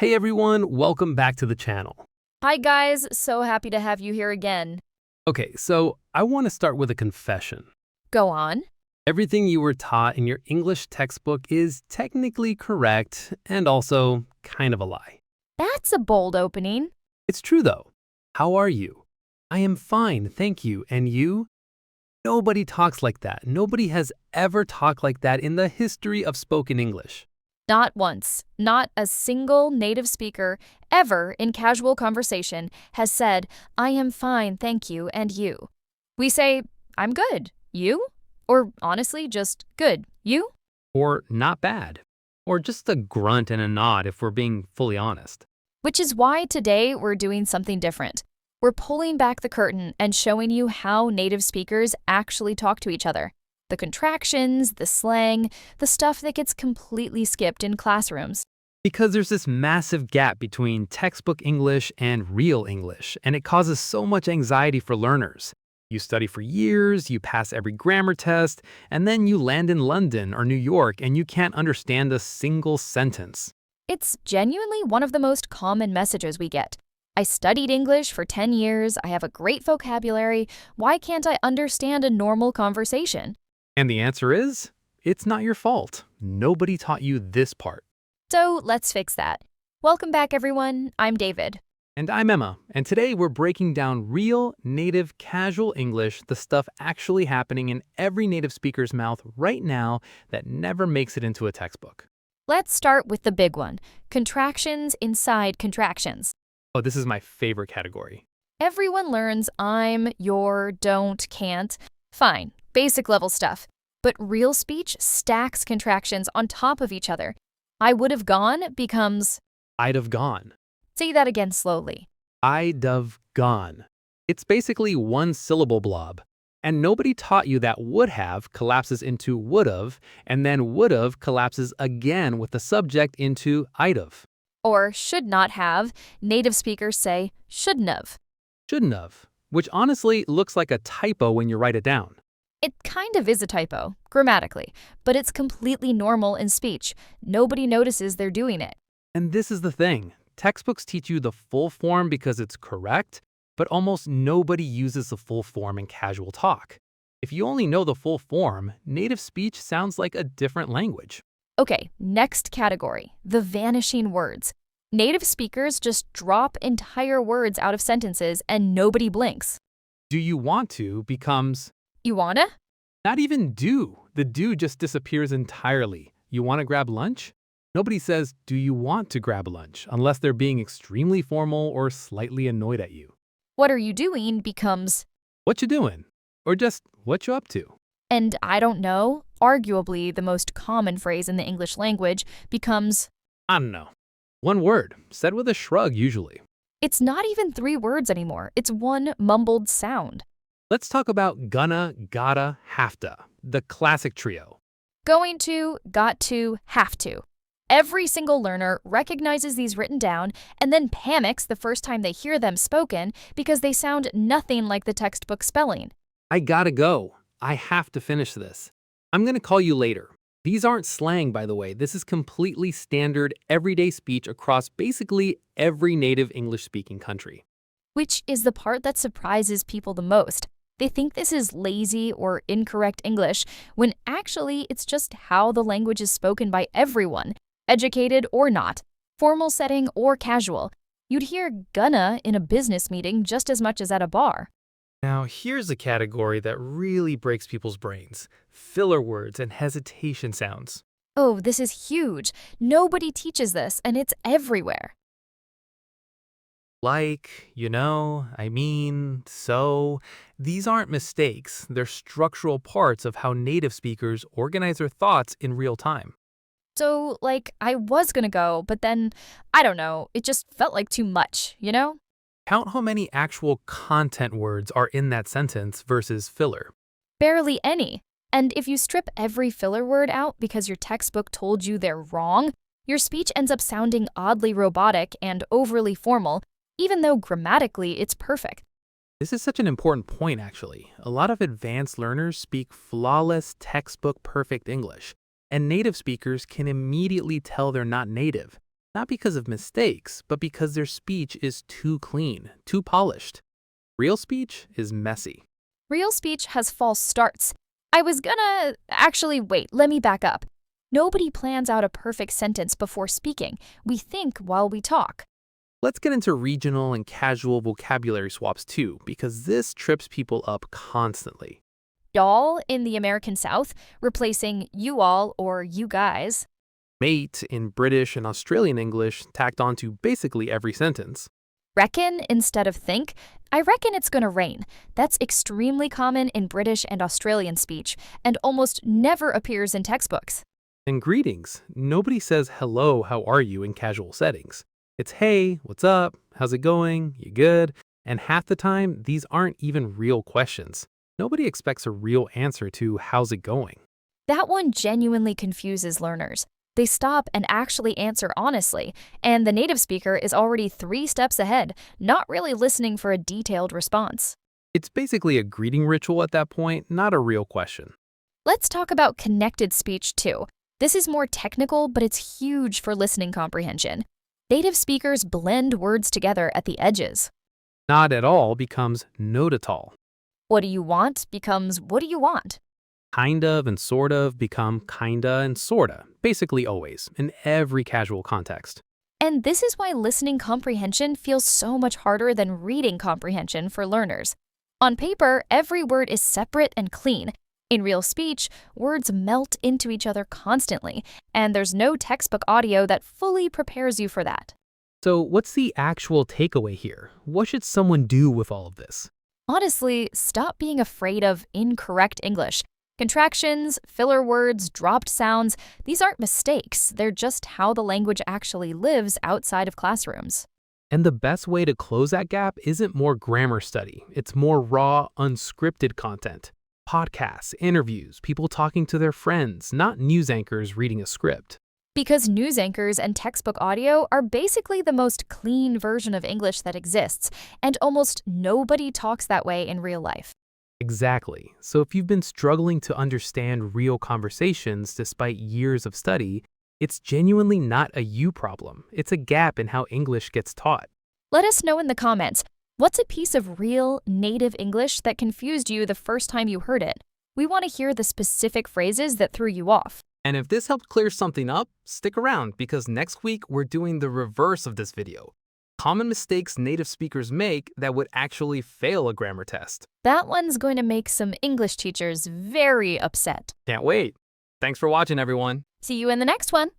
Hey everyone, welcome back to the channel. Hi guys, so happy to have you here again. Okay, so I want to start with a confession. Go on. Everything you were taught in your English textbook is technically correct and also kind of a lie. That's a bold opening. It's true though. How are you? I am fine, thank you. And you? Nobody talks like that. Nobody has ever talked like that in the history of spoken English. Not once, not a single native speaker ever in casual conversation has said, I am fine, thank you, and you. We say, I'm good, you? Or honestly, just good, you? Or not bad. Or just a grunt and a nod if we're being fully honest. Which is why today we're doing something different. We're pulling back the curtain and showing you how native speakers actually talk to each other. The contractions, the slang, the stuff that gets completely skipped in classrooms. Because there's this massive gap between textbook English and real English, and it causes so much anxiety for learners. You study for years, you pass every grammar test, and then you land in London or New York and you can't understand a single sentence. It's genuinely one of the most common messages we get. I studied English for 10 years, I have a great vocabulary, why can't I understand a normal conversation? And the answer is, it's not your fault. Nobody taught you this part. So let's fix that. Welcome back everyone, I'm David. And I'm Emma, and today we're breaking down real, native, casual English, the stuff actually happening in every native speaker's mouth right now that never makes it into a textbook. Let's start with the big one, contractions inside contractions. Oh, this is my favorite category. Everyone learns I'm, your, don't, can't. Fine, basic level stuff. But real speech stacks contractions on top of each other. I would have gone becomes, I'd have gone. say that again slowly. I'd have gone. It's basically one syllable blob. And nobody taught you that would have collapses into would have, and then would have collapses again with the subject into I'd have. Or should not have, native speakers say shouldn't have. Shouldn't have, which honestly looks like a typo when you write it down. It kind of is a typo, grammatically, but it's completely normal in speech. Nobody notices they're doing it. And this is the thing. Textbooks teach you the full form because it's correct, but almost nobody uses the full form in casual talk. If you only know the full form, native speech sounds like a different language. Okay, next category, the vanishing words. Native speakers just drop entire words out of sentences and nobody blinks. Do you want to becomes You wanna? not even do. The do just disappears entirely. You want to grab lunch? Nobody says, do you want to grab lunch, unless they're being extremely formal or slightly annoyed at you. What are you doing becomes, What you doing? Or just, what you up to? and I don't know, arguably the most common phrase in the English language, becomes, I don't know. One word, said with a shrug usually. it's not even 3 words anymore, it's one mumbled sound. Let's talk about gonna, gotta, have to, the classic trio. Going to, got to, have to. Every single learner recognizes these written down and then panics the first time they hear them spoken because they sound nothing like the textbook spelling. I gotta go. I have to finish this. I'm gonna call you later. These aren't slang, by the way. This is completely standard, everyday speech across basically every native English-speaking country. Which is the part that surprises people the most. They think this is lazy or incorrect English, when actually it's just how the language is spoken by everyone, educated or not, formal setting or casual. You'd hear gonna in a business meeting just as much as at a bar. Now, here's a category that really breaks people's brains. Filler words and hesitation sounds. Oh, this is huge. Nobody teaches this, and it's everywhere. Like, you know, I mean, so. These aren't mistakes. They're structural parts of how native speakers organize their thoughts in real time. So, like, I was gonna go, but then, I don't know, it just felt like too much, you know? Count how many actual content words are in that sentence versus filler. Barely any. And if you strip every filler word out because your textbook told you they're wrong, your speech ends up sounding oddly robotic and overly formal, even though grammatically it's perfect. This is such an important point, actually. A lot of advanced learners speak flawless, textbook perfect English, and native speakers can immediately tell they're not native. Not because of mistakes, but because their speech is too clean, too polished. Real speech is messy. Real speech has false starts. Actually, wait, let me back up. Nobody plans out a perfect sentence before speaking. We think while we talk. Let's get into regional and casual vocabulary swaps too, because this trips people up constantly. Y'all in the American South, replacing you all or you guys. Mate in British and Australian English tacked onto basically every sentence. Reckon instead of think. I reckon it's gonna rain. That's extremely common in British and Australian speech and almost never appears in textbooks. And greetings. Nobody says hello, how are you in casual settings. It's hey, what's up, how's it going, you good? And half the time, these aren't even real questions. Nobody expects a real answer to how's it going. That one genuinely confuses learners. They stop and actually answer honestly, and the native speaker is already 3 steps ahead, not really listening for a detailed response. It's basically a greeting ritual at that point, not a real question. Let's talk about connected speech too. This is more technical, but it's huge for listening comprehension. Native speakers blend words together at the edges. Not at all becomes not at all. What do you want becomes what do you want? Kind of and sort of become kinda and sorta, basically always, in every casual context. And this is why listening comprehension feels so much harder than reading comprehension for learners. On paper, every word is separate and clean. In real speech, words melt into each other constantly, and there's no textbook audio that fully prepares you for that. So what's the actual takeaway here? What should someone do with all of this? Honestly, stop being afraid of incorrect English. Contractions, filler words, dropped sounds, these aren't mistakes. They're just how the language actually lives outside of classrooms. And the best way to close that gap isn't more grammar study. It's more raw, unscripted content. Podcasts, interviews, people talking to their friends, not news anchors reading a script. Because news anchors and textbook audio are basically the most clean version of English that exists, and almost nobody talks that way in real life. Exactly. So if you've been struggling to understand real conversations despite years of study, it's genuinely not a you problem. It's a gap in how English gets taught. Let us know in the comments, what's a piece of real, native English that confused you the first time you heard it? We want to hear the specific phrases that threw you off. And if this helped clear something up, stick around because next week we're doing the reverse of this video. Common mistakes native speakers make that would actually fail a grammar test. That one's going to make some English teachers very upset. Can't wait. Thanks for watching, everyone. See you in the next one.